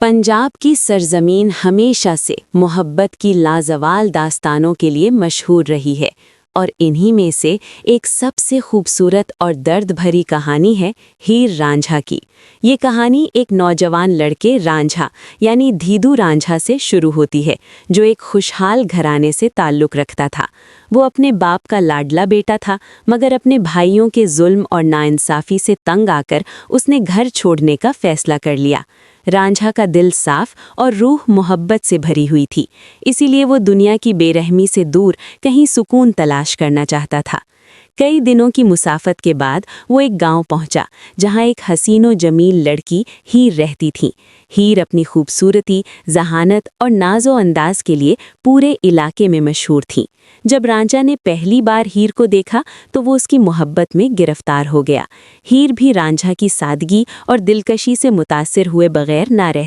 पंजाब की सरजमीन हमेशा से मोहब्बत की लाजवाल दास्तानों के लिए मशहूर रही है और इन्हीं में से एक सबसे खूबसूरत और दर्द भरी कहानी है हीर रांझा की। ये कहानी एक नौजवान लड़के रांझा यानी धीदू रांझा से शुरू होती है, जो एक खुशहाल घराने से ताल्लुक़ रखता था। वो अपने बाप का लाडला बेटा था, मगर अपने भाइयों के जुल्म और नाइंसाफ़ी से तंग आकर उसने घर छोड़ने का फैसला कर लिया। रांझा का दिल साफ और रूह मोहब्बत से भरी हुई थी, इसीलिए वो दुनिया की बेरहमी से दूर कहीं सुकून तलाश करना चाहता था। कई दिनों की मुसाफत के बाद वो एक गांव पहुंचा, जहां एक हसीनो जमील लड़की हीर रहती थी। हीर अपनी खूबसूरती, जहानत और नाजो अंदाज के लिए पूरे इलाके में मशहूर थी। जब रांझा ने पहली बार हीर को देखा तो वो उसकी मोहब्बत में गिरफ्तार हो गया। हीर भी रांझा की सादगी और दिलकशी से मुतासिर हुए बगैर ना रह